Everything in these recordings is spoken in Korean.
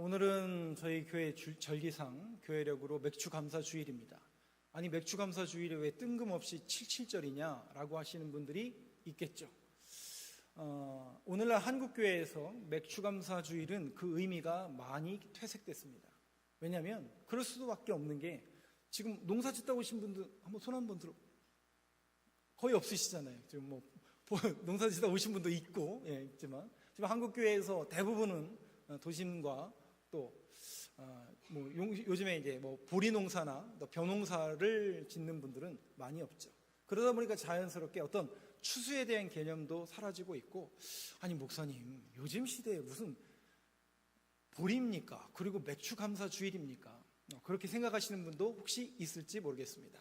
오늘은 저희 교회 절기상 교회력으로 맥주감사주일입니다. 아니 맥주감사주일에 왜 뜬금없이 77절이냐라고 하시는 분들이 있겠죠. 오늘날 한국교회에서 맥주감사주일은 그 의미가 많이 퇴색됐습니다. 왜냐하면 그럴 수밖에 없는 게 지금 농사 짓다 오신 분들 한번 손 한번 들어 거의 없으시잖아요. 지금 뭐 농사 짓다 오신 분도 있고 있지만 지금 한국교회에서 대부분은 도심과 또 요즘에 이제 뭐 보리농사나 또 벼농사를 짓는 분들은 많이 없죠. 그러다 보니까 자연스럽게 어떤 추수에 대한 개념도 사라지고 있고, 아니 목사님 요즘 시대에 무슨 보리입니까? 그리고 맥주감사주일입니까? 그렇게 생각하시는 분도 혹시 있을지 모르겠습니다.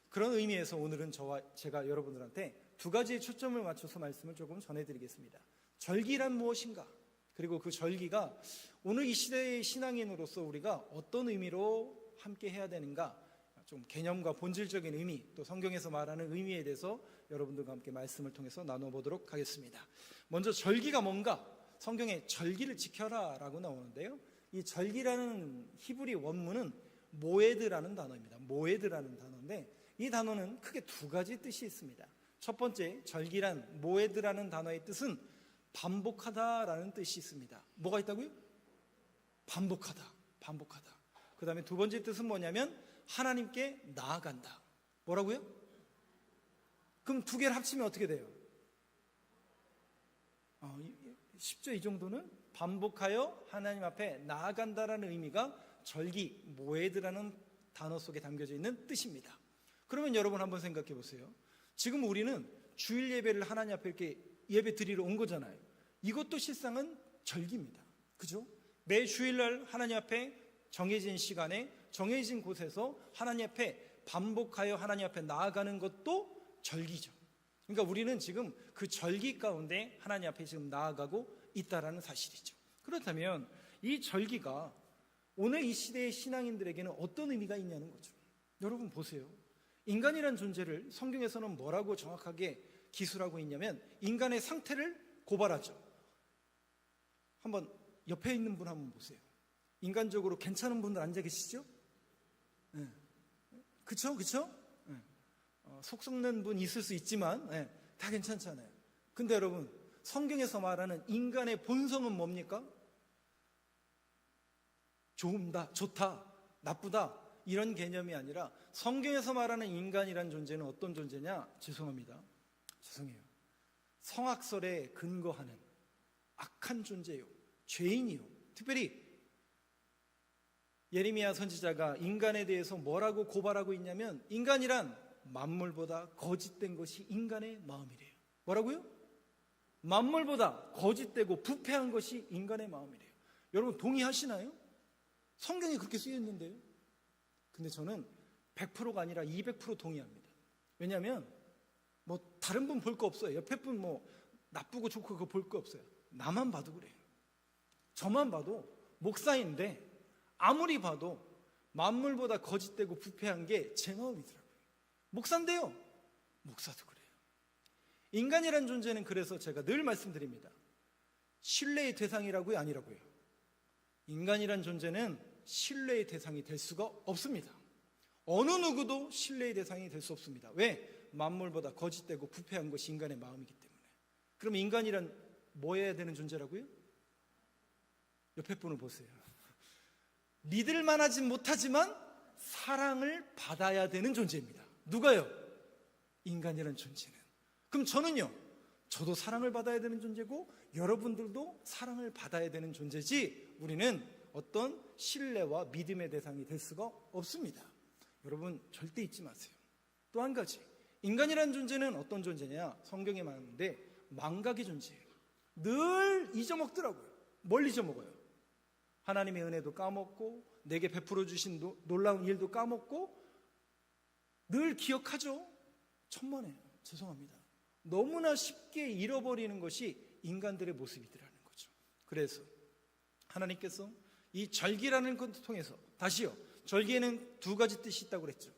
그런 의미에서 오늘은 제가 여러분들한테 두 가지의 초점을 맞춰서 말씀을 조금 전해드리겠습니다. 절기란 무엇인가? 그리고 그 절기가 오늘 이 시대의 신앙인으로서 우리가 어떤 의미로 함께 해야 되는가, 좀 개념과 본질적인 의미, 또 성경에서 말하는 의미에 대해서 여러분들과 함께 말씀을 통해서 나눠보도록 하겠습니다. 먼저 절기가 뭔가? 성경에 절기를 지켜라 라고 나오는데요, 이 절기라는 히브리 원문은 모에드라는 단어입니다. 모에드라는 단어인데 이 단어는 크게 두 가지 뜻이 있습니다. 첫 번째, 절기란 모에드라는 단어의 뜻은 반복하다라는 뜻이 있습니다. 뭐가 있다고요? 반복하다. 그 다음에 두 번째 뜻은 뭐냐면 하나님께 나아간다. 뭐라고요? 그럼 두 개를 합치면 어떻게 돼요? 쉽죠? 이 정도는 반복하여 하나님 앞에 나아간다라는 의미가 절기, 모에드라는 단어 속에 담겨져 있는 뜻입니다. 그러면 여러분 한번 생각해 보세요. 지금 우리는 주일 예배를 하나님 앞에 이렇게 예배 드리러 온 거잖아요. 이것도 실상은 절기입니다. 그죠? 매 주일날 하나님 앞에 정해진 시간에 정해진 곳에서 하나님 앞에 반복하여 하나님 앞에 나아가는 것도 절기죠. 그러니까 우리는 지금 그 절기 가운데 하나님 앞에 지금 나아가고 있다라는 사실이죠. 그렇다면 이 절기가 오늘 이 시대의 신앙인들에게는 어떤 의미가 있냐는 거죠. 여러분 보세요. 인간이란 존재를 성경에서는 뭐라고 정확하게 기술하고 있냐면 인간의 상태를 고발하죠. 한번 옆에 있는 분 한번 보세요. 인간적으로 괜찮은 분들 앉아 계시죠? 네. 그쵸? 네. 속 썩는 분 있을 수 있지만 다 괜찮잖아요. 근데 여러분 성경에서 말하는 인간의 본성은 뭡니까? 좋다, 나쁘다 이런 개념이 아니라 성경에서 말하는 인간이란 존재는 어떤 존재냐? 죄송해요. 성악설에 근거하는 악한 존재요, 죄인이요. 특별히 예레미야 선지자가 인간에 대해서 뭐라고 고발하고 있냐면 인간이란 만물보다 거짓된 것이 인간의 마음이래요. 뭐라고요? 만물보다 거짓되고 부패한 것이 인간의 마음이래요. 여러분 동의하시나요? 성경에 그렇게 쓰여 있는데요. 근데 저는 100%가 아니라 200% 동의합니다. 왜냐하면 뭐 다른 분 볼 거 없어요. 옆에 분 뭐 나쁘고 좋고 그거 볼 거 없어요. 나만 봐도 그래요. 저만 봐도 목사인데 아무리 봐도 만물보다 거짓되고 부패한 게 제 마음이더라고요. 목사인데요, 목사도 그래요. 인간이란 존재는 그래서 제가 늘 말씀드립니다. 신뢰의 대상이라고요, 아니라고요? 인간이란 존재는 신뢰의 대상이 될 수가 없습니다. 어느 누구도 신뢰의 대상이 될 수 없습니다. 왜? 만물보다 거짓되고 부패한 것이 인간의 마음이기 때문에. 그럼 인간이란 뭐 해야 되는 존재라고요? 옆에 분을 보세요. 믿을 만하진 못하지만 사랑을 받아야 되는 존재입니다. 누가요? 인간이란 존재는. 그럼 저는요? 저도 사랑을 받아야 되는 존재고 여러분들도 사랑을 받아야 되는 존재지 우리는 어떤 신뢰와 믿음의 대상이 될 수가 없습니다. 여러분 절대 잊지 마세요. 또 한 가지, 인간이라는 존재는 어떤 존재냐? 성경에 말하는데 망각의 존재예요. 늘 잊어먹더라고요. 뭘 잊어먹어요? 하나님의 은혜도 까먹고 내게 베풀어 주신 놀라운 일도 까먹고 늘 기억하죠? 천만에요. 죄송합니다. 너무나 쉽게 잃어버리는 것이 인간들의 모습이더라는 거죠. 그래서 하나님께서 이 절기라는 것을 통해서 다시요, 절기에는 두 가지 뜻이 있다고 그랬죠.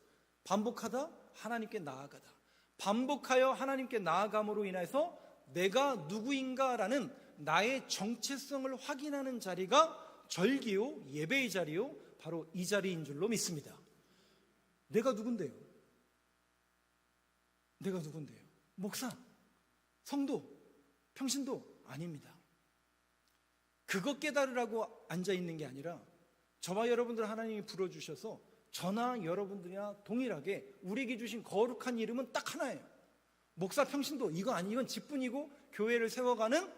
반복하다, 하나님께 나아가다. 반복하여 하나님께 나아감으로 인해서 내가 누구인가라는 나의 정체성을 확인하는 자리가 절기요, 예배의 자리요, 바로 이 자리인 줄로 믿습니다. 내가 누군데요? 내가 누군데요? 목사, 성도, 평신도 아닙니다. 그것 깨달으라고 앉아있는 게 아니라 저와 여러분들 하나님이 불러주셔서 저나 여러분들이나 동일하게 우리에게 주신 거룩한 이름은 딱 하나예요. 목사, 평신도, 이건 직분이고 교회를 세워가는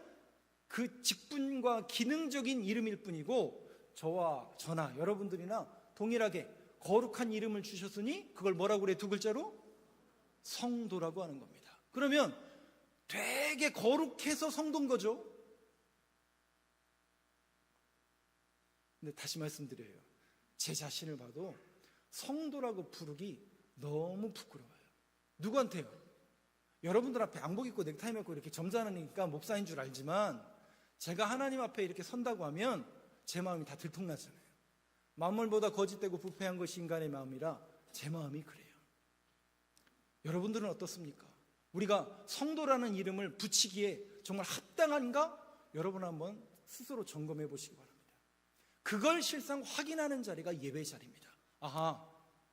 그 직분과 기능적인 이름일 뿐이고, 저나 여러분들이나 동일하게 거룩한 이름을 주셨으니 그걸 뭐라고 그래? 두 글자로? 성도라고 하는 겁니다. 그러면 되게 거룩해서 성도인 거죠. 근데 다시 말씀드려요. 제 자신을 봐도 성도라고 부르기 너무 부끄러워요. 누구한테요? 여러분들 앞에 양복 입고 넥타이 매고 이렇게 점잖으니까 목사인 줄 알지만, 제가 하나님 앞에 이렇게 선다고 하면 제 마음이 다 들통나잖아요. 만물보다 거짓되고 부패한 것이 인간의 마음이라 제 마음이 그래요. 여러분들은 어떻습니까? 우리가 성도라는 이름을 붙이기에 정말 합당한가? 여러분 한번 스스로 점검해 보시기 바랍니다. 그걸 실상 확인하는 자리가 예배 자리입니다. 아하,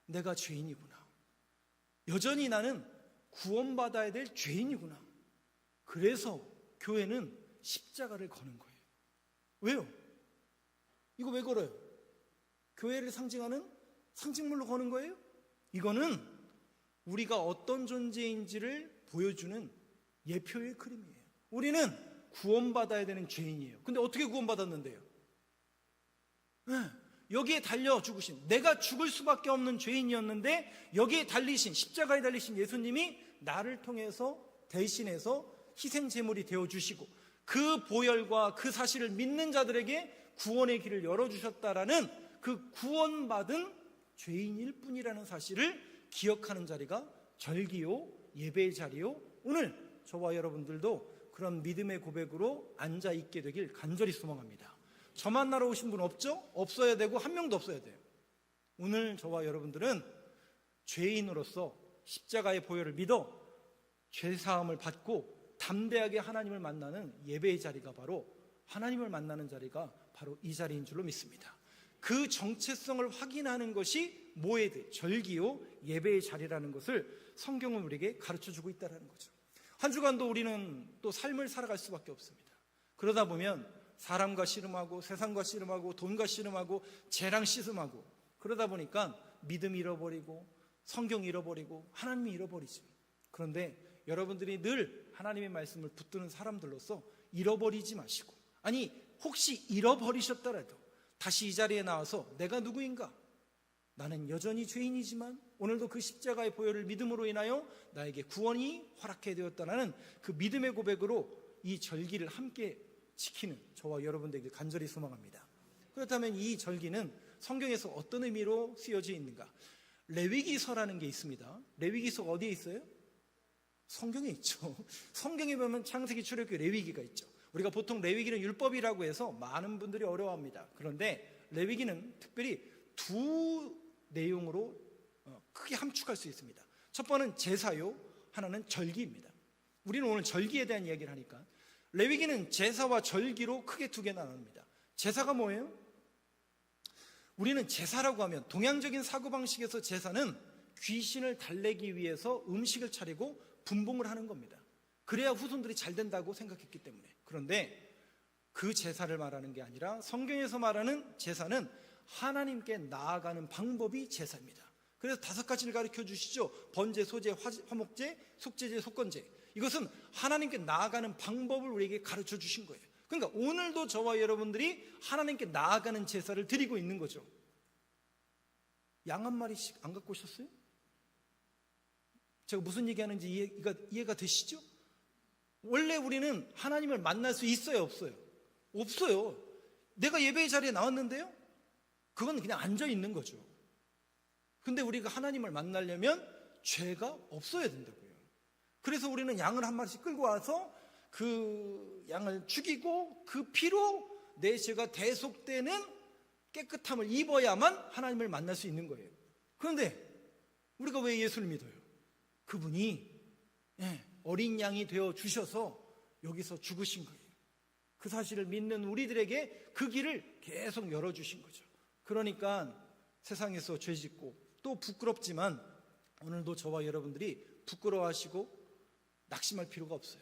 내가 죄인이구나. 여전히 나는 구원받아야 될 죄인이구나. 그래서 교회는 십자가를 거는 거예요. 왜요? 이거 왜 걸어요? 교회를 상징하는 상징물로 거는 거예요? 이거는 우리가 어떤 존재인지를 보여주는 예표의 그림이에요. 우리는 구원받아야 되는 죄인이에요. 근데 어떻게 구원받았는데요? 여기에 달려 죽으신, 내가 죽을 수밖에 없는 죄인이었는데 여기에 달리신, 십자가에 달리신 예수님이 나를 통해서 대신해서 희생 제물이 되어주시고 그 보혈과 그 사실을 믿는 자들에게 구원의 길을 열어주셨다라는 그 구원받은 죄인일 뿐이라는 사실을 기억하는 자리가 절기요, 예배의 자리요, 오늘 저와 여러분들도 그런 믿음의 고백으로 앉아있게 되길 간절히 소망합니다. 저 만나러 오신 분 없죠? 없어야 되고 한 명도 없어야 돼요. 오늘 저와 여러분들은 죄인으로서 십자가의 보혈을 믿어 죄사함을 받고 담대하게 하나님을 만나는 예배의 자리가 바로, 하나님을 만나는 자리가 바로 이 자리인 줄로 믿습니다. 그 정체성을 확인하는 것이 모에드, 절기요, 예배의 자리라는 것을 성경은 우리에게 가르쳐주고 있다는 거죠. 한 주간도 우리는 또 삶을 살아갈 수밖에 없습니다. 그러다 보면 사람과 씨름하고 세상과 씨름하고 돈과 씨름하고 죄랑 씨름하고, 그러다 보니까 믿음 잃어버리고 성경 잃어버리고 하나님 잃어버리죠. 그런데 여러분들이 늘 하나님의 말씀을 붙드는 사람들로서 잃어버리지 마시고, 아니 혹시 잃어버리셨더라도 다시 이 자리에 나와서 내가 누구인가? 나는 여전히 죄인이지만 오늘도 그 십자가의 보혈을 믿음으로 인하여 나에게 구원이 허락해 되었다는 그 믿음의 고백으로 이 절기를 함께 지키는 저와 여러분들에게 간절히 소망합니다. 그렇다면 이 절기는 성경에서 어떤 의미로 쓰여져 있는가? 레위기서라는 게 있습니다. 레위기서가 어디에 있어요? 성경에 있죠. 성경에 보면 창세기, 출애굽기, 레위기가 있죠. 우리가 보통 레위기는 율법이라고 해서 많은 분들이 어려워합니다. 그런데 레위기는 특별히 두 내용으로 크게 함축할 수 있습니다. 첫 번은 제사요, 하나는 절기입니다. 우리는 오늘 절기에 대한 이야기를 하니까 레위기는 제사와 절기로 크게 두 개 나눕니다. 제사가 뭐예요? 우리는 제사라고 하면 동양적인 사고방식에서 제사는 귀신을 달래기 위해서 음식을 차리고 분봉을 하는 겁니다. 그래야 후손들이 잘 된다고 생각했기 때문에. 그런데 그 제사를 말하는 게 아니라 성경에서 말하는 제사는 하나님께 나아가는 방법이 제사입니다. 그래서 5가지를 가르쳐 주시죠. 번제, 소제, 화목제, 속제제, 속건제. 이것은 하나님께 나아가는 방법을 우리에게 가르쳐 주신 거예요. 그러니까 오늘도 저와 여러분들이 하나님께 나아가는 제사를 드리고 있는 거죠. 양 한 마리씩 안 갖고 오셨어요? 제가 무슨 얘기하는지 이해가 되시죠? 원래 우리는 하나님을 만날 수 있어요, 없어요? 없어요. 내가 예배의 자리에 나왔는데요? 그건 그냥 앉아 있는 거죠. 근데 우리가 하나님을 만나려면 죄가 없어야 된다고요. 그래서 우리는 양을 한 마리씩 끌고 와서 그 양을 죽이고 그 피로 내 죄가 대속되는 깨끗함을 입어야만 하나님을 만날 수 있는 거예요. 그런데 우리가 왜 예수를 믿어요? 그분이 어린 양이 되어 주셔서 여기서 죽으신 거예요. 그 사실을 믿는 우리들에게 그 길을 계속 열어주신 거죠. 그러니까 세상에서 죄 짓고 또 부끄럽지만 오늘도 저와 여러분들이 부끄러워하시고 낙심할 필요가 없어요.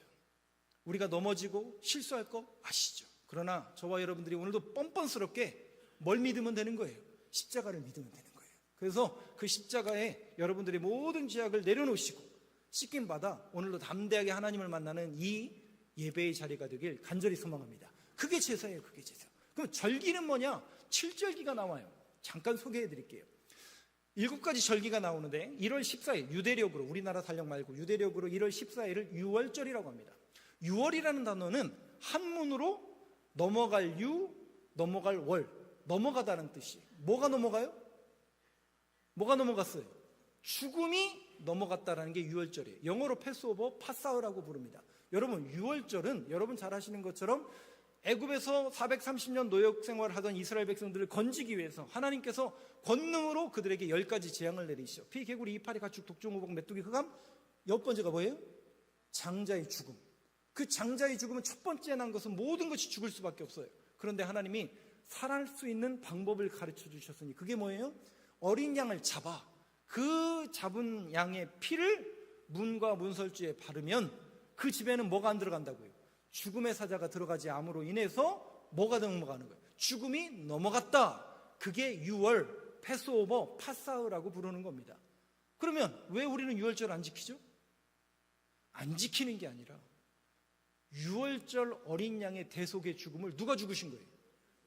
우리가 넘어지고 실수할 거 아시죠? 그러나 저와 여러분들이 오늘도 뻔뻔스럽게 뭘 믿으면 되는 거예요? 십자가를 믿으면 되는 거예요. 그래서 그 십자가에 여러분들의 모든 죄악을 내려놓으시고 씻김 받아 오늘도 담대하게 하나님을 만나는 이 예배의 자리가 되길 간절히 소망합니다. 그게 제사예요. 그게 제사. 그럼 절기는 뭐냐? 7절기가 나와요. 잠깐 소개해 드릴게요. 7가지 절기가 나오는데 1월 14일 유대력으로, 우리나라 달력 말고 유대력으로 1월 14일을 유월절이라고 합니다. 유월이라는 단어는 한문으로 넘어갈 유, 넘어갈 월, 넘어가다는 뜻이. 뭐가 넘어가요? 뭐가 넘어갔어요? 죽음이 넘어갔다라는 게 유월절이에요. 영어로 패스오버, 파사우라고 부릅니다. 여러분, 유월절은 여러분 잘 아시는 것처럼 애굽에서 430년 노역 생활을 하던 이스라엘 백성들을 건지기 위해서 하나님께서 권능으로 그들에게 10가지 재앙을 내리시죠. 피, 개구리, 이파리, 가축, 독종, 우복, 메뚜기, 흑암. 10번째가 뭐예요? 장자의 죽음. 그 장자의 죽음은 첫 번째 난 것은 모든 것이 죽을 수밖에 없어요. 그런데 하나님이 살아날 수 있는 방법을 가르쳐 주셨으니 그게 뭐예요? 어린 양을 잡아 그 잡은 양의 피를 문과 문설주에 바르면 그 집에는 뭐가 안 들어간다고요? 죽음의 사자가 들어가지 않음으로 인해서 뭐가 넘어가는 거예요? 죽음이 넘어갔다. 그게 유월, 패스오버, 파사우라고 부르는 겁니다. 그러면 왜 우리는 유월절 안 지키죠? 안 지키는 게 아니라 유월절 어린 양의 대속의 죽음을 누가 죽으신 거예요?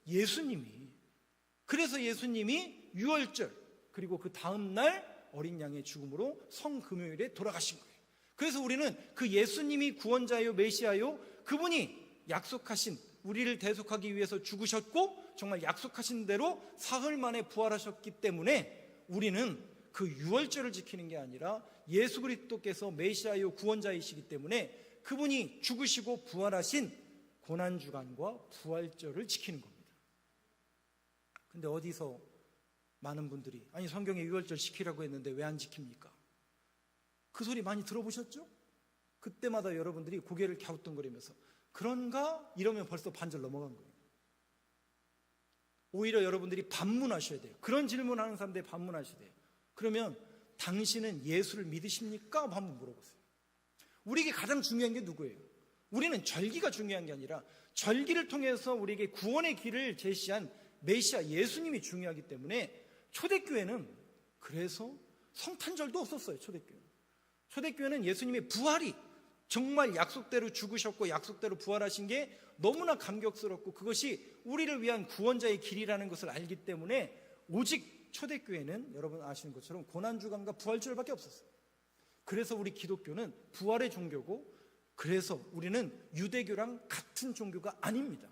예수님이. 그래서 예수님이 유월절 그리고 그 다음 날 어린 양의 죽음으로 성금요일에 돌아가신 거예요. 그래서 우리는 그 예수님이 구원자요 메시아요 그분이 약속하신 우리를 대속하기 위해서 죽으셨고 정말 약속하신 대로 사흘 만에 부활하셨기 때문에 우리는 그 유월절을 지키는 게 아니라 예수 그리스도께서 메시아요 구원자이시기 때문에 그분이 죽으시고 부활하신 고난주간과 부활절을 지키는 겁니다. 근데 어디서 많은 분들이 아니 성경에 유월절 지키라고 했는데 왜 안 지킵니까? 그 소리 많이 들어보셨죠? 그때마다 여러분들이 고개를 갸우뚱거리면서 그런가? 이러면 벌써 반절 넘어간 거예요. 오히려 여러분들이 반문하셔야 돼요. 그런 질문하는 사람들이 반문하셔야 돼요. 그러면 당신은 예수를 믿으십니까? 한번 물어보세요. 우리에게 가장 중요한 게 누구예요? 우리는 절기가 중요한 게 아니라 절기를 통해서 우리에게 구원의 길을 제시한 메시아 예수님이 중요하기 때문에 초대교회는 그래서 성탄절도 없었어요. 초대교회는 예수님의 부활이 정말 약속대로 죽으셨고 약속대로 부활하신 게 너무나 감격스럽고 그것이 우리를 위한 구원자의 길이라는 것을 알기 때문에 오직 초대교회는 여러분 아시는 것처럼 고난주간과 부활절밖에 없었어요. 그래서 우리 기독교는 부활의 종교고 그래서 우리는 유대교랑 같은 종교가 아닙니다.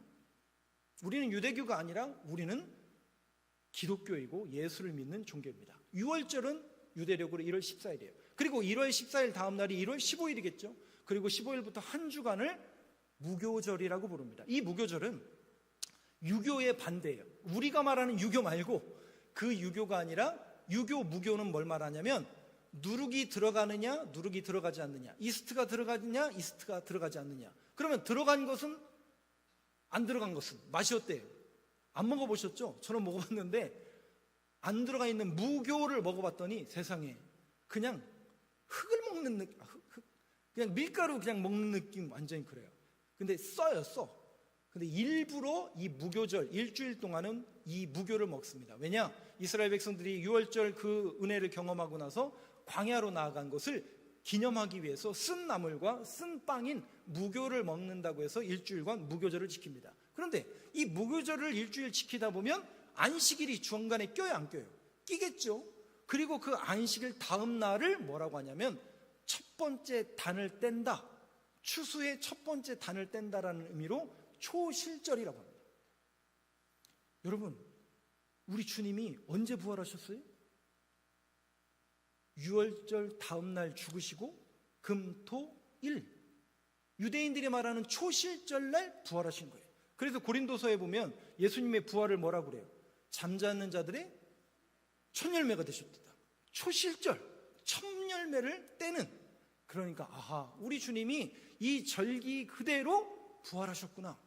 우리는 유대교가 아니라 우리는 기독교이고 예수를 믿는 종교입니다. 유월절은 유대력으로 1월 14일이에요. 그리고 1월 14일 다음 날이 1월 15일이겠죠. 그리고 15일부터 한 주간을 무교절이라고 부릅니다. 이 무교절은 유교의 반대예요. 우리가 말하는 유교 말고 그 유교가 아니라 유교, 무교는 뭘 말하냐면 누룩이 들어가느냐 누룩이 들어가지 않느냐, 이스트가 들어가느냐 이스트가 들어가지 않느냐. 그러면 들어간 것은 안 들어간 것은 맛이 어때요? 안 먹어보셨죠? 저는 먹어봤는데 안 들어가 있는 무교를 먹어봤더니 세상에 그냥 흙을 먹는 느낌, 그냥 밀가루 그냥 먹는 느낌 완전히 그래요. 근데 써. 근데 일부러 이 무교절 일주일 동안은 이 무교를 먹습니다. 왜냐? 이스라엘 백성들이 유월절 그 은혜를 경험하고 나서 광야로 나아간 것을 기념하기 위해서 쓴 나물과 쓴 빵인 무교를 먹는다고 해서 일주일간 무교절을 지킵니다. 그런데 이 무교절을 일주일 지키다 보면 안식일이 중간에 껴요, 안 껴요? 끼겠죠. 그리고 그 안식일 다음 날을 뭐라고 하냐면 첫 번째 단을 뗀다, 추수의 첫 번째 단을 뗀다라는 의미로 초실절이라고 합니다. 여러분, 우리 주님이 언제 부활하셨어요? 유월절 다음 날 죽으시고 금토일, 유대인들이 말하는 초실절날 부활하신 거예요. 그래서 고린도서에 보면 예수님의 부활을 뭐라고 그래요? 잠자는 자들의 첫 열매가 되셨다. 초실절, 첫 열매를 떼는. 그러니까 아하, 우리 주님이 이 절기 그대로 부활하셨구나.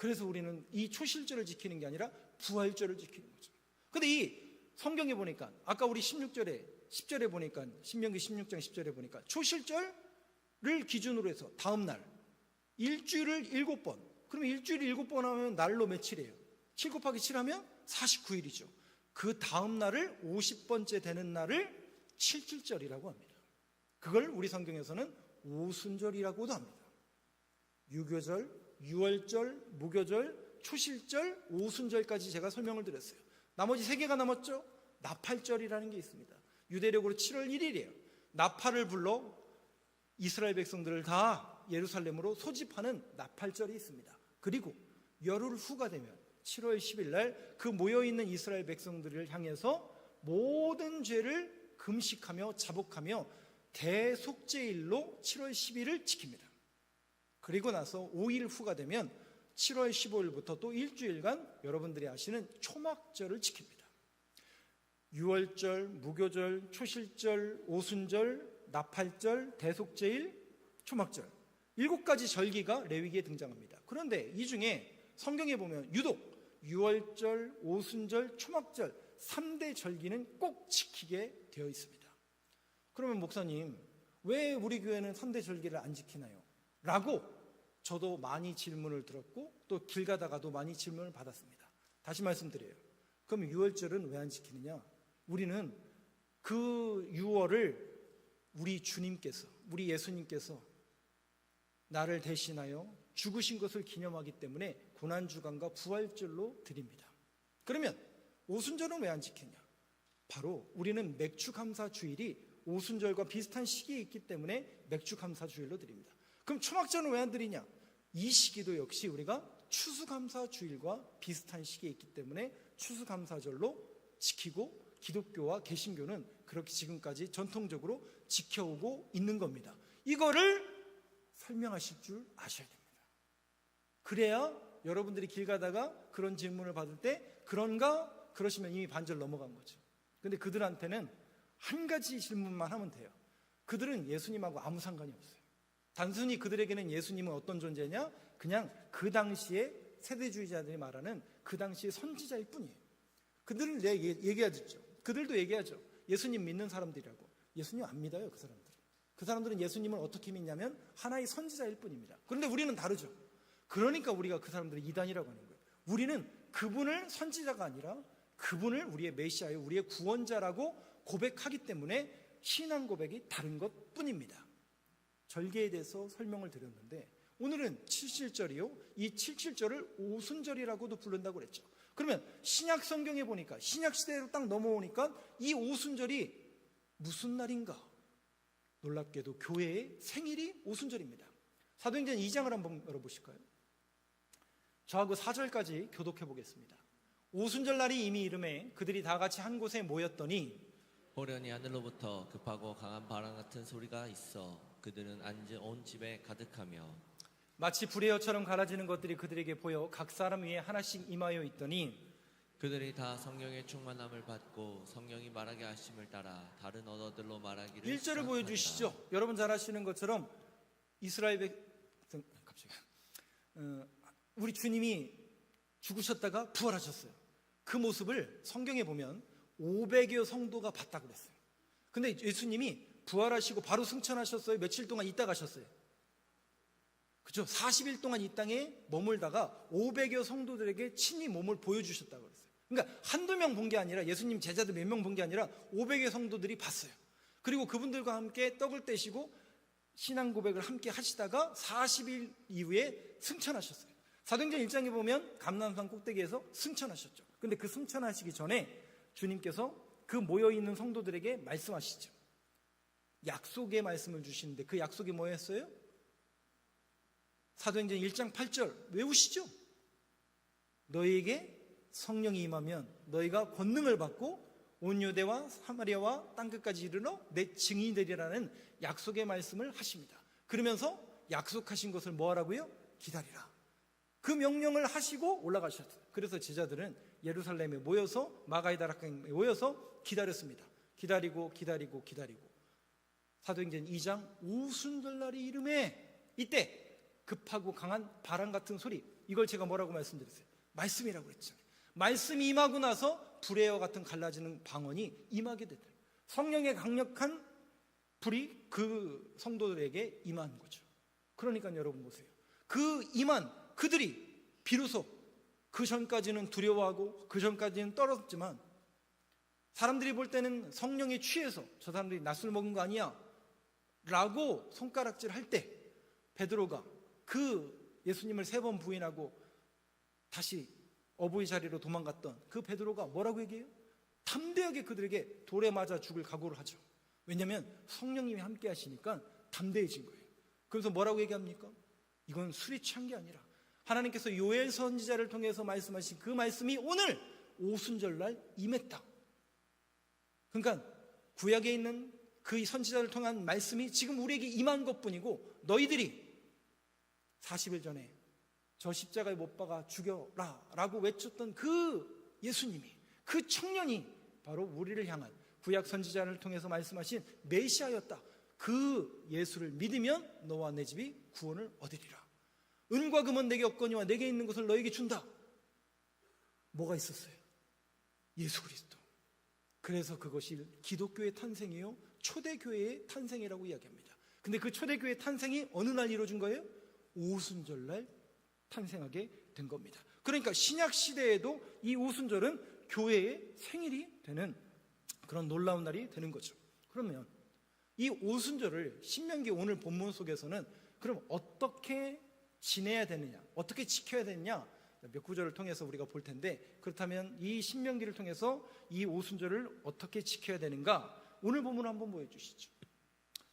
그래서 우리는 이 초실절을 지키는 게 아니라 부활절을 지키는 거죠. 근데 이 성경에 보니까 아까 우리 10절에 보니까 신명기 16장 10절에 보니까 초실절을 기준으로 해서 다음 날 일주일을 7번. 그러면 일주일을 7번 하면 날로 며칠이에요? 7 곱하기 7 하면 49일이죠. 그 다음 날을 50번째 되는 날을 칠칠절이라고 합니다. 그걸 우리 성경에서는 오순절이라고도 합니다. 유교절, 유월절, 무교절, 초실절, 오순절까지 제가 설명을 드렸어요. 나머지 3개가 남았죠? 나팔절이라는 게 있습니다. 유대력으로 7월 1일이에요. 나팔을 불러 이스라엘 백성들을 다 예루살렘으로 소집하는 나팔절이 있습니다. 그리고 열흘 후가 되면 7월 10일 날 그 모여있는 이스라엘 백성들을 향해서 모든 죄를 금식하며 자복하며 대속죄일로 7월 10일을 지킵니다. 그리고 나서 5일 후가 되면 7월 15일부터 또 일주일간 여러분들이 아시는 초막절을 지킵니다. 유월절, 무교절, 초실절, 오순절, 나팔절, 대속죄일, 초막절 7가지 절기가 레위기에 등장합니다. 그런데 이 중에 성경에 보면 유독 유월절, 오순절, 초막절 3대 절기는 꼭 지키게 되어 있습니다. 그러면 목사님, 왜 우리 교회는 3대 절기를 안 지키나요? 라고 저도 많이 질문을 들었고 또 길 가다가도 많이 질문을 받았습니다. 다시 말씀드려요. 그럼 유월절은 왜 안 지키느냐? 우리는 그 유월을 우리 주님께서, 우리 예수님께서 나를 대신하여 죽으신 것을 기념하기 때문에 고난주간과 부활절로 드립니다. 그러면 오순절은 왜 안 지키냐? 바로 우리는 맥주감사주일이 오순절과 비슷한 시기에 있기 때문에 맥주감사주일로 드립니다. 그럼 초막절은 왜 안 드리냐? 이 시기도 역시 우리가 추수감사주일과 비슷한 시기에 있기 때문에 추수감사절로 지키고 기독교와 개신교는 그렇게 지금까지 전통적으로 지켜오고 있는 겁니다. 이거를 설명하실 줄 아셔야 됩니다. 그래야 여러분들이 길 가다가 그런 질문을 받을 때 그런가? 그러시면 이미 반절 넘어간 거죠. 근데 그들한테는 한 가지 질문만 하면 돼요. 그들은 예수님하고 아무 상관이 없어요. 단순히 그들에게는 예수님은 어떤 존재냐? 그냥 그 당시에 세대주의자들이 말하는 그 당시의 선지자일 뿐이에요. 그들은 얘기하죠. 그들도 얘기하죠. 예수님 믿는 사람들이라고. 예수님 안 믿어요, 그 사람들은. 그 사람들은 예수님을 어떻게 믿냐면 하나의 선지자일 뿐입니다. 그런데 우리는 다르죠. 그러니까 우리가 그 사람들을 이단이라고 하는 거예요. 우리는 그분을 선지자가 아니라 그분을 우리의 메시아요, 우리의 구원자라고 고백하기 때문에 신앙 고백이 다른 것 뿐입니다. 절개에 대해서 설명을 드렸는데 오늘은 칠칠절이요, 이 칠칠절을 오순절이라고도 부른다고 그랬죠. 그러면 신약 성경에 보니까 신약 시대로 딱 넘어오니까 이 오순절이 무슨 날인가? 놀랍게도 교회의 생일이 오순절입니다. 사도행전 2장을 한번 열어보실까요? 저하고 4절까지 교독해 보겠습니다. 오순절 날이 이미 이름에 그들이 다 같이 한 곳에 모였더니 호련히 하늘로부터 급하고 강한 바람 같은 소리가 있어 그들은 앉은 온 집에 가득하며 마치 불의 여처럼 갈아지는 것들이 그들에게 보여 각 사람 위에 하나씩 임하여 있더니 그들이 다 성령의 충만함을 받고 성령이 말하게 하심을 따라 다른 언어들로 말하기를 1절을 시작하니라. 보여주시죠. 여러분 잘 아시는 것처럼 이스라엘 우리 주님이 죽으셨다가 부활하셨어요. 그 모습을 성경에 보면 500여 성도가 봤다고 그랬어요. 근데 예수님이 부활하시고 바로 승천하셨어요? 며칠 동안 있다 가셨어요? 그죠? 40일 동안 이 땅에 머물다가 500여 성도들에게 친히 몸을 보여주셨다고 그랬어요. 그러니까 한두 명 본 게 아니라 예수님 제자들 몇 명 본 게 아니라 500여 성도들이 봤어요. 그리고 그분들과 함께 떡을 떼시고 신앙 고백을 함께 하시다가 40일 이후에 승천하셨어요. 사도행전 1장에 보면 감람산 꼭대기에서 승천하셨죠. 근데 그 승천하시기 전에 주님께서 그 모여있는 성도들에게 말씀하시죠. 약속의 말씀을 주시는데 그 약속이 뭐였어요? 사도행전 1장 8절 외우시죠? 너희에게 성령이 임하면 너희가 권능을 받고 온 유대와 사마리아와 땅끝까지 이르러 내 증인이 되리라는 약속의 말씀을 하십니다. 그러면서 약속하신 것을 뭐 하라고요? 기다리라. 그 명령을 하시고 올라가셨어요. 그래서 제자들은 예루살렘에 모여서 마가이다락강에 모여서 기다렸습니다. 기다리고 사도행전 2장 오순절날이 이름에 이때 급하고 강한 바람 같은 소리, 이걸 제가 뭐라고 말씀드렸어요? 말씀이라고 그랬잖아요. 말씀이 임하고 나서 불의와 같은 갈라지는 방언이 임하게 됐다. 성령의 강력한 불이 그 성도들에게 임한 거죠. 그러니까 여러분 보세요. 그 임한 그들이 비로소 그 전까지는 두려워하고 그 전까지는 떨었지만 사람들이 볼 때는 성령에 취해서 저 사람들이 낯을 먹은 거 아니야 라고 손가락질 할 때 베드로가 그 예수님을 3번 부인하고 다시 어부의 자리로 도망갔던 그 베드로가 뭐라고 얘기해요? 담대하게 그들에게 돌에 맞아 죽을 각오를 하죠. 왜냐하면 성령님이 함께 하시니까 담대해진 거예요. 그래서 뭐라고 얘기합니까? 이건 술이 취한 게 아니라 하나님께서 요엘 선지자를 통해서 말씀하신 그 말씀이 오늘 오순절날 임했다. 그러니까 구약에 있는 그 선지자를 통한 말씀이 지금 우리에게 임한 것뿐이고 너희들이 40일 전에 저 십자가에 못 박아 죽여라 라고 외쳤던 그 예수님이, 그 청년이 바로 우리를 향한 구약 선지자를 통해서 말씀하신 메시아였다. 그 예수를 믿으면 너와 내 집이 구원을 얻으리라. 은과 금은 내게 없거니와 내게 있는 것을 너에게 준다. 뭐가 있었어요? 예수 그리스도. 그래서 그것이 기독교의 탄생이요 초대교회의 탄생이라고 이야기합니다. 근데 그 초대교회의 탄생이 어느 날 이루어진 거예요? 오순절날 탄생하게 된 겁니다. 그러니까 신약시대에도 이 오순절은 교회의 생일이 되는 그런 놀라운 날이 되는 거죠. 그러면 이 오순절을 신명기 오늘 본문 속에서는 그럼 어떻게 지내야 되느냐, 어떻게 지켜야 되느냐, 몇 구절을 통해서 우리가 볼 텐데, 그렇다면 이 신명기를 통해서 이 오순절을 어떻게 지켜야 되는가, 오늘 본문 한번 보여주시죠.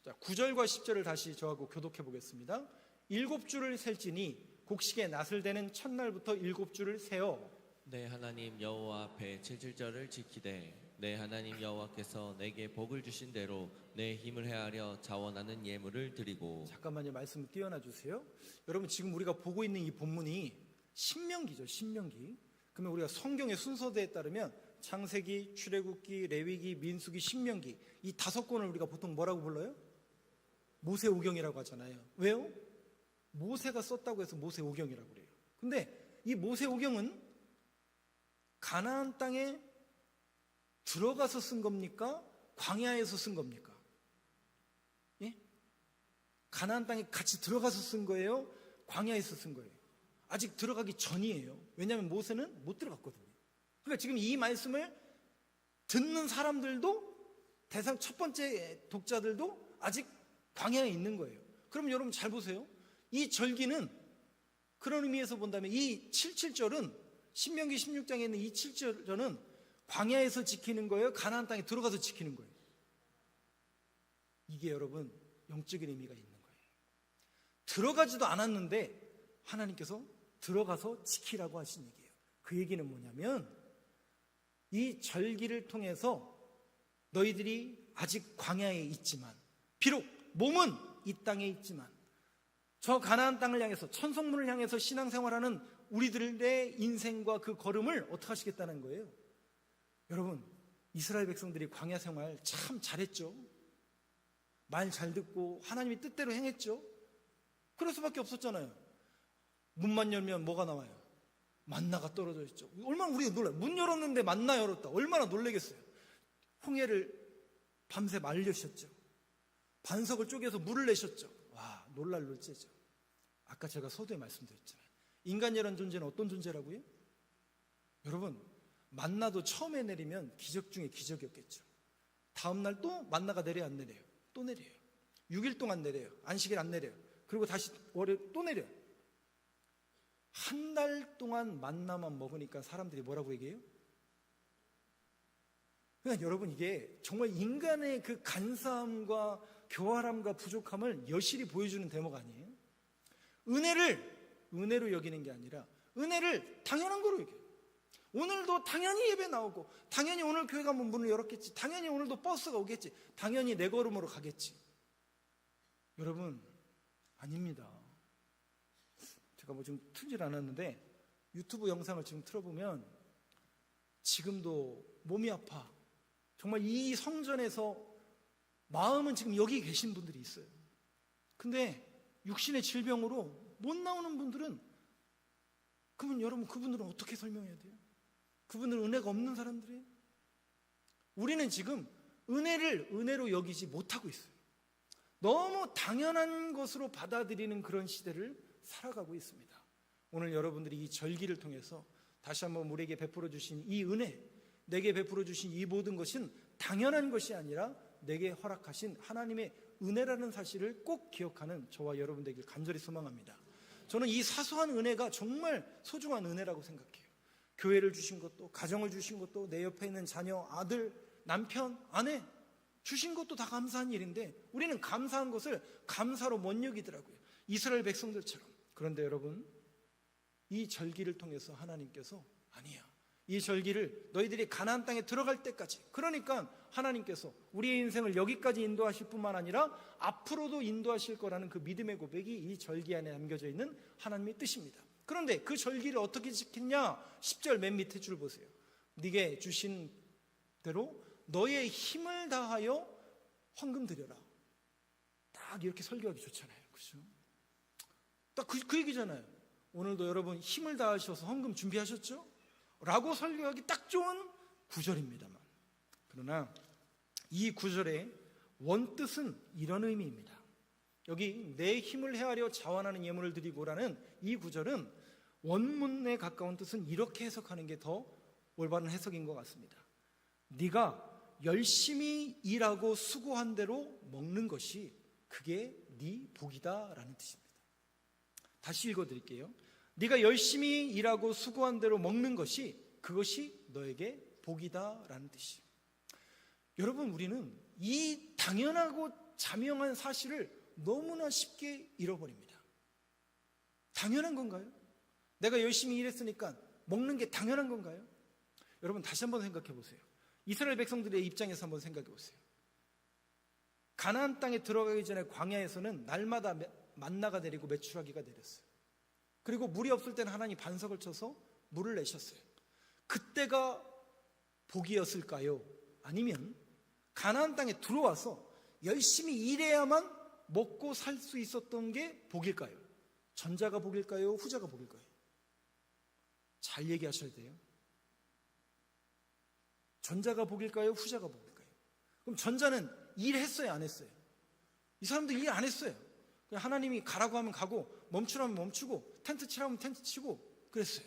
자, 9절과 10절을 다시 저하고 교독해 보겠습니다. 7주를 셀지니 곡식의 낫을 대는 첫날부터 7주를 세어 내 하나님 여호와 앞에 7절을 지키되 내 하나님 여호와께서 내게 복을 주신 대로 내 힘을 헤아려 자원하는 예물을 드리고. 잠깐만요, 말씀 띄워놔 주세요. 여러분 지금 우리가 보고 있는 이 본문이 신명기죠. 신명기. 그러면 우리가 성경의 순서대에 따르면 창세기, 출애굽기, 레위기, 민수기, 신명기, 이 5권을 우리가 보통 뭐라고 불러요? 모세오경이라고 하잖아요. 왜요? 모세가 썼다고 해서 모세오경이라고 그래요. 근데 이 모세오경은 가나안 땅에 들어가서 쓴 겁니까? 광야에서 쓴 겁니까? 예? 가나안 땅에 같이 들어가서 쓴 거예요? 광야에서 쓴 거예요? 아직 들어가기 전이에요. 왜냐하면 모세는 못 들어갔거든요. 그러니까 지금 이 말씀을 듣는 사람들도, 대상 첫 번째 독자들도 아직 광야에 있는 거예요. 그럼 여러분 잘 보세요. 이 절기는 그런 의미에서 본다면 이 77절은 신명기 16장에 있는 이 7절은 광야에서 지키는 거예요? 가나안 땅에 들어가서 지키는 거예요? 이게 여러분 영적인 의미가 있는 거예요. 들어가지도 않았는데 하나님께서 들어가서 지키라고 하신 얘기예요. 그 얘기는 뭐냐면 이 절기를 통해서 너희들이 아직 광야에 있지만, 비록 몸은 이 땅에 있지만 저 가나안 땅을 향해서, 천성문을 향해서 신앙생활하는 우리들의 인생과 그 걸음을 어떻게 하시겠다는 거예요? 여러분, 이스라엘 백성들이 광야 생활 참 잘했죠. 말 잘 듣고 하나님의 뜻대로 행했죠. 그럴 수밖에 없었잖아요. 문만 열면 뭐가 나와요? 만나가 떨어져 있죠. 얼마나 우리가 놀라요. 문 열었는데 만나 열었다. 얼마나 놀라겠어요. 홍해를 밤새 말려셨죠. 반석을 쪼개서 물을 내셨죠. 와, 놀랄 놀죄죠. 아까 제가 서두에 말씀드렸잖아요. 인간이라는 존재는 어떤 존재라고요? 여러분, 만나도 처음에 내리면 기적 중에 기적이었겠죠. 다음날 또 만나가 내려요, 안 내려요? 또 내려요. 6일 동안 내려요. 안식일 안 내려요. 그리고 다시 월요일 또 내려요. 한 달 동안 만나만 먹으니까 사람들이 뭐라고 얘기해요? 그러니까 여러분, 이게 정말 인간의 그 간사함과 교활함과 부족함을 여실히 보여주는 대목 아니에요? 은혜로 여기는 게 아니라 은혜를 당연한 거로 여겨요. 오늘도 당연히 예배 나오고, 당연히 오늘 교회가 문을 열었겠지, 당연히 오늘도 버스가 오겠지, 당연히 내 걸음으로 가겠지. 여러분, 아닙니다. 제가 뭐 지금 틀질 않았는데 유튜브 영상을 지금 틀어보면 지금도 몸이 아파, 정말 이 성전에서 마음은 지금 여기 계신 분들이 있어요. 근데 육신의 질병으로 못 나오는 분들은, 그러면 여러분 그분들은 어떻게 설명해야 돼요? 그분들은 은혜가 없는 사람들이에요. 우리는 지금 은혜를 은혜로 여기지 못하고 있어요. 너무 당연한 것으로 받아들이는 그런 시대를 살아가고 있습니다. 오늘 여러분들이 이 절기를 통해서 다시 한번 우리에게 베풀어 주신 이 은혜, 내게 베풀어 주신 이 모든 것은 당연한 것이 아니라 내게 허락하신 하나님의 은혜라는 사실을 꼭 기억하는 저와 여러분 되길 간절히 소망합니다. 저는 이 사소한 은혜가 정말 소중한 은혜라고 생각해요. 교회를 주신 것도, 가정을 주신 것도, 내 옆에 있는 자녀, 아들, 남편, 아내 주신 것도 다 감사한 일인데 우리는 감사한 것을 감사로 못 여기더라고요. 이스라엘 백성들처럼. 그런데 여러분, 이 절기를 통해서 하나님께서 아니야, 이 절기를 너희들이 가나안 땅에 들어갈 때까지, 그러니까 하나님께서 우리의 인생을 여기까지 인도하실 뿐만 아니라 앞으로도 인도하실 거라는 그 믿음의 고백이 이 절기 안에 남겨져 있는 하나님의 뜻입니다. 그런데 그 절기를 어떻게 지켰냐? 10절 맨 밑에 줄 보세요. 네게 주신 대로 너의 힘을 다하여 헌금 드려라. 딱 이렇게 설교하기 좋잖아요, 그렇죠? 딱 그 얘기잖아요. 오늘도 여러분 힘을 다하셔서 헌금 준비하셨죠? 라고 설교하기 딱 좋은 구절입니다만, 그러나 이 구절의 원뜻은 이런 의미입니다. 여기 내 힘을 헤아려 자원하는 예물을 드리고라는 이 구절은 원문에 가까운 뜻은 이렇게 해석하는 게 더 올바른 해석인 것 같습니다. 네가 열심히 일하고 수고한 대로 먹는 것이 그게 네 복이다 라는 뜻입니다. 다시 읽어드릴게요. 네가 열심히 일하고 수고한 대로 먹는 것이, 그것이 너에게 복이다 라는 뜻이에요. 여러분, 우리는 이 당연하고 자명한 사실을 너무나 쉽게 잃어버립니다. 당연한 건가요? 내가 열심히 일했으니까 먹는 게 당연한 건가요? 여러분, 다시 한번 생각해 보세요. 이스라엘 백성들의 입장에서 한번 생각해 보세요. 가나안 땅에 들어가기 전에 광야에서는 날마다 만나가 내리고 메추라기가 내렸어요. 그리고 물이 없을 때는 하나님 반석을 쳐서 물을 내셨어요. 그때가 복이었을까요? 아니면 가나안 땅에 들어와서 열심히 일해야만 먹고 살 수 있었던 게 복일까요? 전자가 복일까요? 후자가 복일까요? 잘 얘기하셔야 돼요. 전자가 복일까요? 후자가 복일까요? 그럼 전자는 일했어요, 안 했어요? 이 사람들 일 안 했어요. 그냥 하나님이 가라고 하면 가고 멈추라면 멈추고 텐트 치라면 텐트 치고 그랬어요.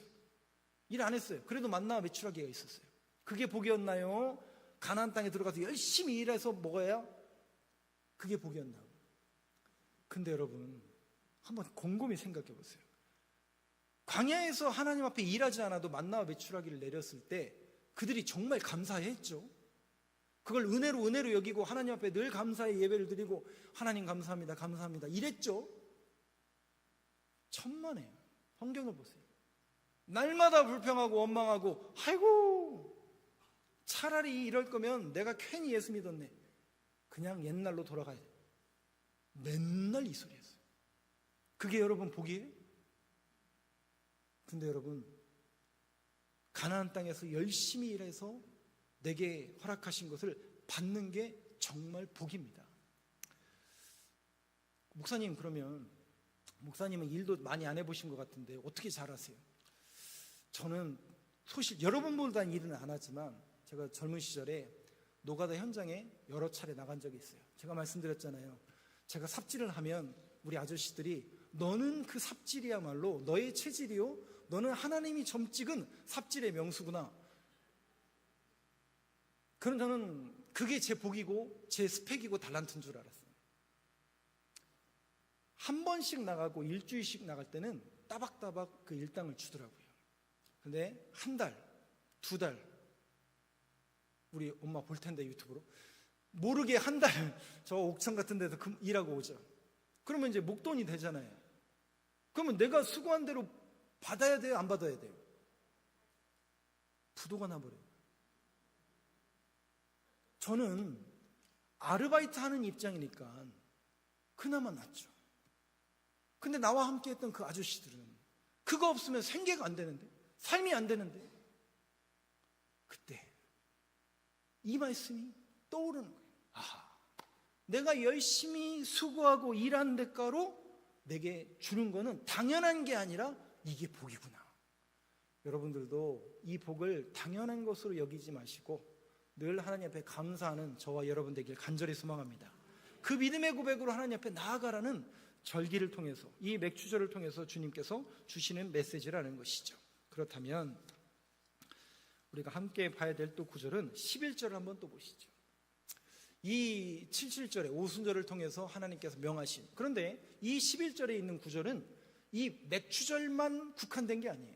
일 안 했어요. 그래도 만나와 메추라기가 있었어요. 그게 복이었나요? 가나안 땅에 들어가서 열심히 일해서 먹어야 그게 복이었나요? 근데 여러분, 한번 곰곰이 생각해 보세요. 광야에서 하나님 앞에 일하지 않아도 만나와 메추라기를 내렸을 때 그들이 정말 감사했죠. 그걸 은혜로 여기고 하나님 앞에 늘 감사의 예배를 드리고 하나님 감사합니다, 감사합니다 이랬죠. 천만에요. 환경을 보세요. 날마다 불평하고 원망하고, 아이고 차라리 이럴 거면 내가 괜히 예수 믿었네, 그냥 옛날로 돌아가야 돼. 맨날 이 소리 했어요. 그게 여러분 복이에요? 근데 여러분, 가나안 땅에서 열심히 일해서 내게 허락하신 것을 받는 게 정말 복입니다. 목사님, 그러면 목사님은 일도 많이 안 해보신 것 같은데 어떻게 잘하세요? 저는 소실 여러분보다는 일은 안 하지만 제가 젊은 시절에 노가다 현장에 여러 차례 나간 적이 있어요. 제가 말씀드렸잖아요. 제가 삽질을 하면 우리 아저씨들이 너는 그 삽질이야말로 너의 체질이요, 너는 하나님이 점 찍은 삽질의 명수구나. 그럼 저는 그게 제 복이고 제 스펙이고 달란트인 줄 알았어요. 한 번씩 나가고 일주일씩 나갈 때는 따박따박 그 일당을 주더라고요. 근데 한 달, 두 달, 우리 엄마 볼 텐데 유튜브로, 모르게 한 달 저 옥천 같은 데서 일하고 오죠. 그러면 이제 목돈이 되잖아요. 그러면 내가 수고한 대로 받아야 돼요, 안 받아야 돼요? 부도가 나버려요. 저는 아르바이트 하는 입장이니까 그나마 낫죠. 근데 나와 함께 했던 그 아저씨들은 그거 없으면 생계가 안 되는데, 삶이 안 되는데, 그때 이 말씀이 떠오르는 거예요. 아하, 내가 열심히 수고하고 일한 대가로 내게 주는 거는 당연한 게 아니라 이게 복이구나. 여러분들도 이 복을 당연한 것으로 여기지 마시고 늘 하나님 앞에 감사하는 저와 여러분 되길 간절히 소망합니다. 그 믿음의 고백으로 하나님 앞에 나아가라는 절기를 통해서, 이 맥주절을 통해서 주님께서 주시는 메시지라는 것이죠. 그렇다면 우리가 함께 봐야 될 또 구절은 11절을 한번 또 보시죠. 이 77절의 오순절을 통해서 하나님께서 명하신, 그런데 이 11절에 있는 구절은 이 맥주절만 국한된 게 아니에요.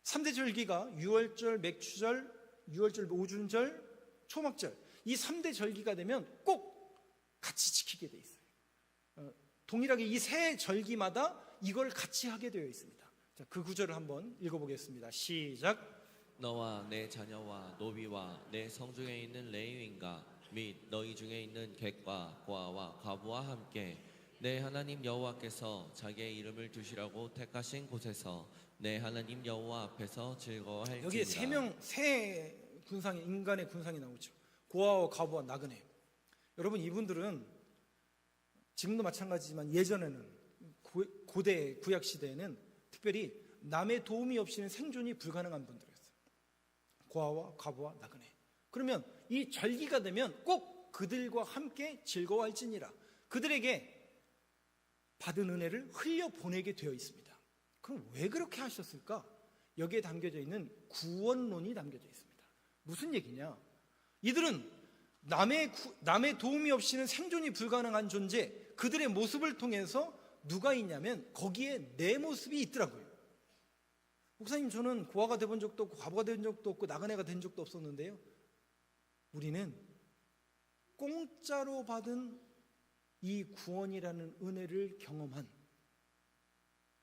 3대 절기가 유월절, 맥주절, 유월절, 오순절, 초막절, 이 3대 절기가 되면 꼭 같이 지키게 돼 있어요. 동일하게 이 세 절기마다 이걸 같이 하게 되어 있습니다. 자, 그 구절을 한번 읽어보겠습니다. 시작. 너와 내 자녀와 노비와 내 성중에 있는 레위인과 및 너희 중에 있는 객과 고아와 과부와 함께 내 하나님 여호와께서 자기의 이름을 두시라고 택하신 곳에서 내 하나님 여호와 앞에서 즐거워할지니라. 여기에 세 군상이, 인간의 군상이 나오죠. 고아와 과부와 나그네. 여러분, 이분들은 지금도 마찬가지지만 예전에는, 고대 구약 시대에는 특별히 남의 도움이 없이는 생존이 불가능한 분들이었어요. 고아와 과부와 나그네. 그러면 이 절기가 되면 꼭 그들과 함께 즐거워할지니라. 그들에게 받은 은혜를 흘려보내게 되어 있습니다. 그럼 왜 그렇게 하셨을까? 여기에 담겨져 있는 구원론이 담겨져 있습니다. 무슨 얘기냐? 이들은 남의 도움이 없이는 생존이 불가능한 존재, 그들의 모습을 통해서 누가 있냐면 거기에 내 모습이 있더라고요. 목사님, 저는 고아가 돼본 적도 없고 과부가 된 적도 없고 나그네가 된 적도 없었는데요, 우리는 공짜로 받은 이 구원이라는 은혜를 경험한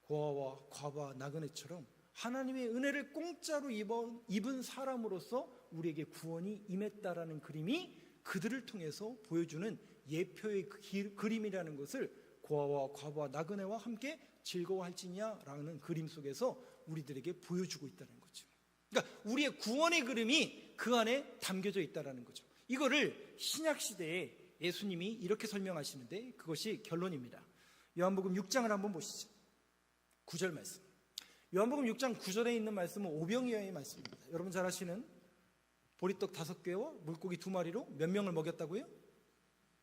고아와 과부와 나그네처럼 하나님의 은혜를 공짜로 입은 사람으로서 우리에게 구원이 임했다라는 그림이 그들을 통해서 보여주는 예표의 그림이라는 것을 고아와 과부와 나그네와 함께 즐거워할지냐라는 그림 속에서 우리들에게 보여주고 있다는 거죠. 그러니까 우리의 구원의 그림이 그 안에 담겨져 있다는 거죠. 이거를 신약시대에 예수님이 이렇게 설명하시는데 그것이 결론입니다. 요한복음 6장을 한번 보시죠. 9절 말씀. 요한복음 6장 9절에 있는 말씀은 오병이어의 말씀입니다. 여러분 잘 아시는 보리떡 5개와 물고기 2마리로 몇 명을 먹였다고요?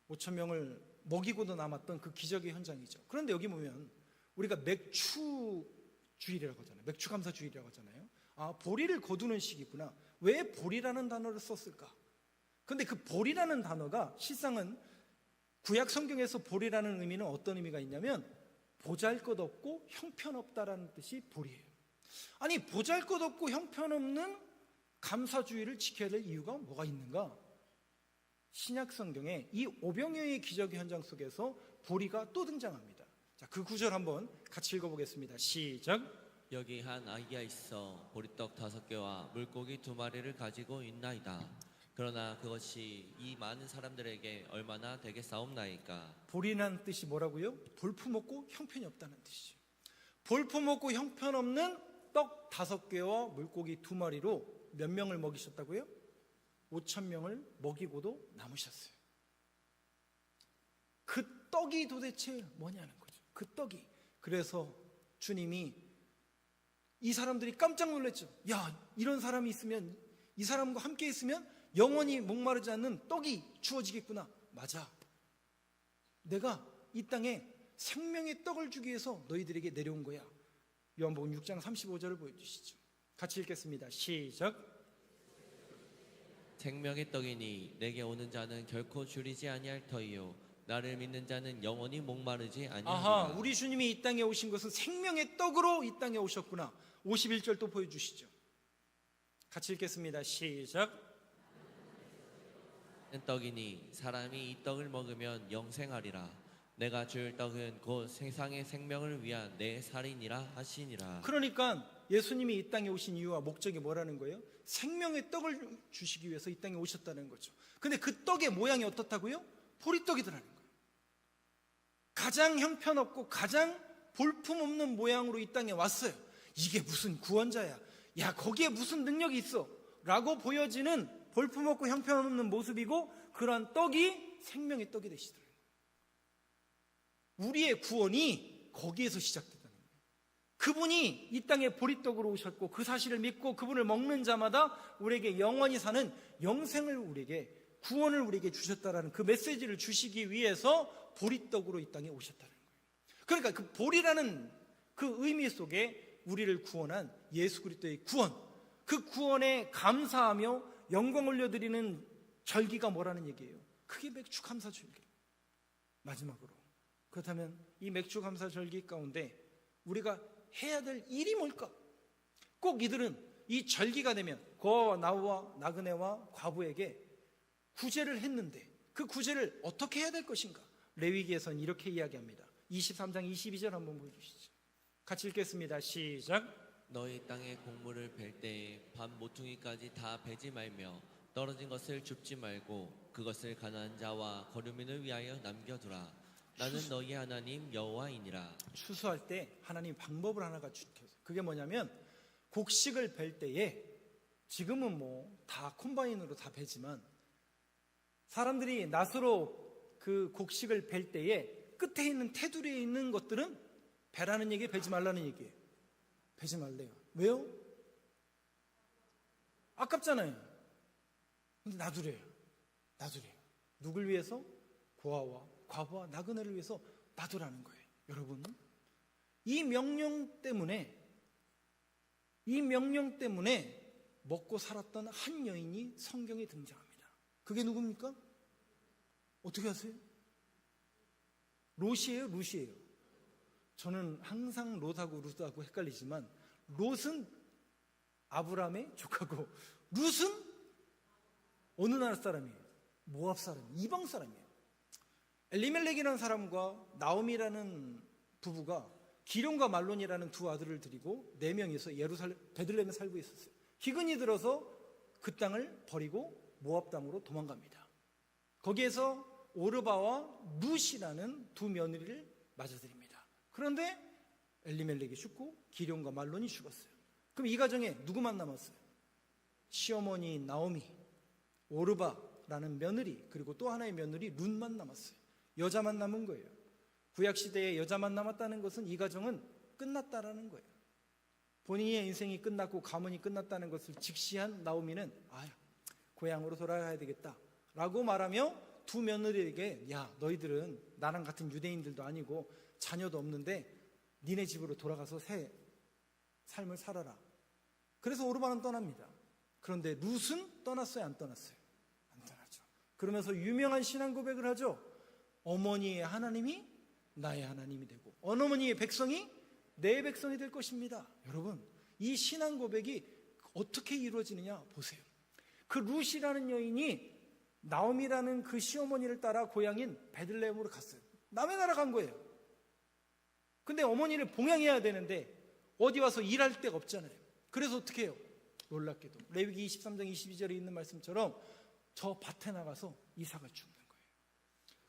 5,000명을 먹이고도 남았던 그 기적의 현장이죠. 그런데 여기 보면 우리가 맥추주일이라고 하잖아요. 맥추감사주일이라고 하잖아요. 아, 보리를 거두는 시기구나. 왜 보리라는 단어를 썼을까? 그런데 그 보리라는 단어가 실상은 구약 성경에서 보리라는 의미는 어떤 의미가 있냐면 보잘것없고 형편없다라는 뜻이 보리예요. 아니, 보잘것없고 형편없는 감사주의를 지켜야 될 이유가 뭐가 있는가? 신약 성경에 이 오병이어의 기적 현장 속에서 보리가 또 등장합니다. 자, 그 구절 한번 같이 읽어보겠습니다. 시작. 여기 한 아기가 있어 보리떡 5개와 물고기 2마리를 가지고 있나이다. 그러나 그것이 이 많은 사람들에게 얼마나 되겠사옵나이까. 보리라는 뜻이 뭐라고요? 볼품없고 형편이 없다는 뜻이죠. 볼품없고 형편없는 떡 5개와 물고기 2마리로 몇 명을 먹이셨다고요? 5,000명을 먹이고도 남으셨어요. 그 떡이 도대체 뭐냐는 거죠. 그 떡이. 그래서 주님이 이 사람들이 깜짝 놀랐죠. 야, 이런 사람이 있으면, 이 사람과 함께 있으면 영원히 목마르지 않는 떡이 주어지겠구나. 맞아. 내가 이 땅에 생명의 떡을 주기 위해서 너희들에게 내려온 거야. 요한복음 6장 35절을 보여주시죠. 같이 읽겠습니다. 시작. 생명의 떡이니 내게 오는 자는 결코 줄이지 아니할 터이요 나를 믿는 자는 영원히 목마르지 아니하리라. 아하, 우리 주님이 이 땅에 오신 것은 생명의 떡으로 이 땅에 오셨구나. 51절 또 보여주시죠. 같이 읽겠습니다. 시작. 떡이니 사람이 이 떡을 먹으면 영생하리라. 내가 줄 떡은 곧 세상의 생명을 위한 내 살이니라 하시니라. 그러니까 예수님이 이 땅에 오신 이유와 목적이 뭐라는 거예요? 생명의 떡을 주시기 위해서 이 땅에 오셨다는 거죠. 근데 그 떡의 모양이 어떻다고요? 보리떡이더라는 거예요. 가장 형편없고 가장 볼품없는 모양으로 이 땅에 왔어요. 이게 무슨 구원자야? 야, 거기에 무슨 능력이 있어? 라고 보여지는 볼품없고 형편없는 모습이고 그러한 떡이 생명의 떡이 되시더라고요. 우리의 구원이 거기에서 시작됐다는 거예요. 그분이 이 땅에 보리떡으로 오셨고 그 사실을 믿고 그분을 먹는 자마다 우리에게 영원히 사는 영생을 우리에게, 구원을 우리에게 주셨다라는 그 메시지를 주시기 위해서 보리떡으로 이 땅에 오셨다는 거예요. 그러니까 그 보리라는 그 의미 속에 우리를 구원한 예수 그리스도의 구원, 그 구원에 감사하며 영광 올려드리는 절기가 뭐라는 얘기예요? 그게 맥주 감사 절기. 마지막으로, 그렇다면 이 맥주 감사 절기 가운데 우리가 해야 될 일이 뭘까? 꼭 이들은 이 절기가 되면 거와 나와 나그네와 과부에게 구제를 했는데 그 구제를 어떻게 해야 될 것인가? 레위기에서는 이렇게 이야기합니다. 23장 22절 한번 보여주시죠. 같이 읽겠습니다. 시작. 너희 땅에 곡물을 벨 때에 반 모퉁이까지 다 베지 말며 떨어진 것을 줍지 말고 그것을 가난한 자와 거류민을 위하여 남겨두라. 나는 너희 하나님 여호와이니라. 추수할 때 하나님 방법을 하나가 주셨어요. 그게 뭐냐면 곡식을 벨 때에, 지금은 뭐 다 콤바인으로 다 베지만 사람들이 낫으로 그 곡식을 벨 때에 끝에 있는 테두리에 있는 것들은 베라는 얘기예요, 베지 말라는 얘기예요? 베지 말래요. 왜요? 아깝잖아요. 근데 놔두래요. 누굴 위해서? 고아와 과부와 나그네를 위해서 놔두라는 거예요. 여러분, 이 명령 때문에 먹고 살았던 한 여인이 성경에 등장합니다. 그게 누굽니까? 어떻게 아세요? 롯이에요, 루시예요? 저는 항상 롯하고 룻하고 헷갈리지만 롯은 아브라함의 조카고 룻은 어느 나라 사람이에요? 모압 사람이에요. 이방 사람이에요. 엘리멜렉이라는 사람과 나오미라는 부부가 기럯과 말론이라는 두 아들을 데리고 4명이서 베들레헴에 살고 있었어요. 기근이 들어서 그 땅을 버리고 모압 땅으로 도망갑니다. 거기에서 오르바와 룻이라는 두 며느리를 맞아들입니다. 그런데 엘리멜렉이 죽고 기럯과 말론이 죽었어요. 그럼 이 가정에 누구만 남았어요? 시어머니 나오미, 오르바라는 며느리, 그리고 또 하나의 며느리 룻만 남았어요. 여자만 남은 거예요. 구약시대에 여자만 남았다는 것은 이 가정은 끝났다라는 거예요. 본인의 인생이 끝났고 가문이 끝났다는 것을 직시한 나오미는 고향으로 돌아가야 되겠다 라고 말하며 두 며느리에게, 야, 너희들은 나랑 같은 유대인들도 아니고 자녀도 없는데 니네 집으로 돌아가서 새 삶을 살아라. 그래서 오르바는 떠납니다. 그런데 룻은 떠났어요, 안 떠났어요? 안 떠나죠. 그러면서 유명한 신앙 고백을 하죠. 어머니의 하나님이 나의 하나님이 되고 어머니의 백성이 내 백성이 될 것입니다. 여러분, 이 신앙 고백이 어떻게 이루어지느냐 보세요. 그 룻이라는 여인이 나오미라는 그 시어머니를 따라 고향인 베들레헴으로 갔어요. 남의 나라 간 거예요. 근데 어머니를 봉양해야 되는데 어디 와서 일할 데가 없잖아요. 그래서 어떻게 해요? 놀랍게도 레위기 23장 22절에 있는 말씀처럼 저 밭에 나가서 이삭을 줍는 거예요.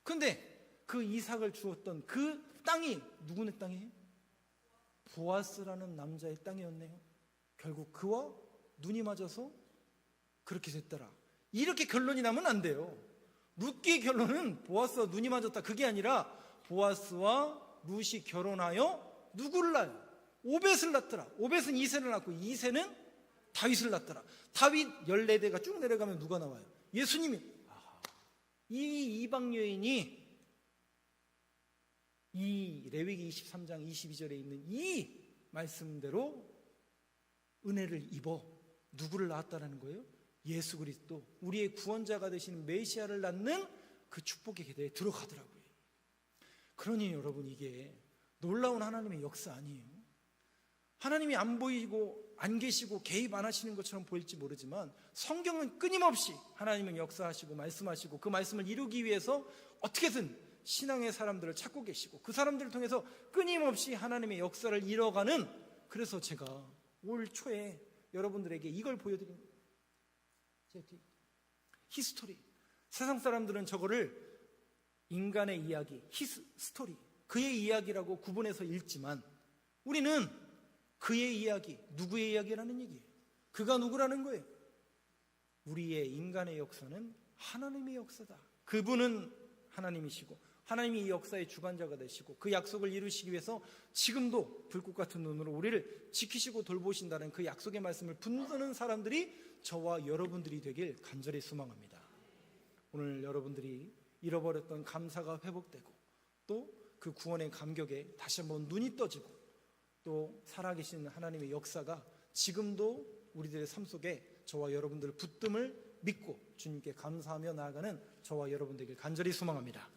근데 그 이삭을 주었던 그 땅이 누구네 땅이에요? 보아스라는 남자의 땅이었네요. 결국 그와 눈이 맞아서 그렇게 됐더라. 이렇게 결론이 나면 안 돼요. 룻기의 결론은 보아스와 눈이 맞았다, 그게 아니라 보아스와 룻이 결혼하여 누구를 낳아요? 오벳을 낳더라. 오벳은 이새를 낳고 이새는 다윗을 낳더라. 다윗 14대가 쭉 내려가면 누가 나와요? 예수님이. 이 이방 여인이 이 레위기 23장 22절에 있는 이 말씀대로 은혜를 입어 누구를 낳았다라는 거예요? 예수 그리스도, 우리의 구원자가 되시는 메시아를 낳는 그 축복의 계대에 들어가더라고요. 그러니 여러분, 이게 놀라운 하나님의 역사 아니에요? 하나님이 안 보이고 안 계시고 개입 안 하시는 것처럼 보일지 모르지만 성경은 끊임없이 하나님은 역사하시고 말씀하시고 그 말씀을 이루기 위해서 어떻게든 신앙의 사람들을 찾고 계시고 그 사람들을 통해서 끊임없이 하나님의 역사를 이뤄가는, 그래서 제가 올 초에 여러분들에게 이걸 보여드린 거예요. 히스토리. 세상 사람들은 저거를 인간의 이야기, 스토리, 그의 이야기라고 구분해서 읽지만 우리는 그의 이야기, 누구의 이야기라는 얘기예요. 그가 누구라는 거예요. 우리의 인간의 역사는 하나님의 역사다. 그분은 하나님이시고 하나님이 이 역사의 주관자가 되시고 그 약속을 이루시기 위해서 지금도 불꽃 같은 눈으로 우리를 지키시고 돌보신다는 그 약속의 말씀을 붙드는 사람들이 저와 여러분들이 되길 간절히 소망합니다. 오늘 여러분들이 잃어버렸던 감사가 회복되고 또 그 구원의 감격에 다시 한번 눈이 떠지고 또 살아계신 하나님의 역사가 지금도 우리들의 삶 속에 저와 여러분들을 붙듦을 믿고 주님께 감사하며 나아가는 저와 여러분 되길 간절히 소망합니다.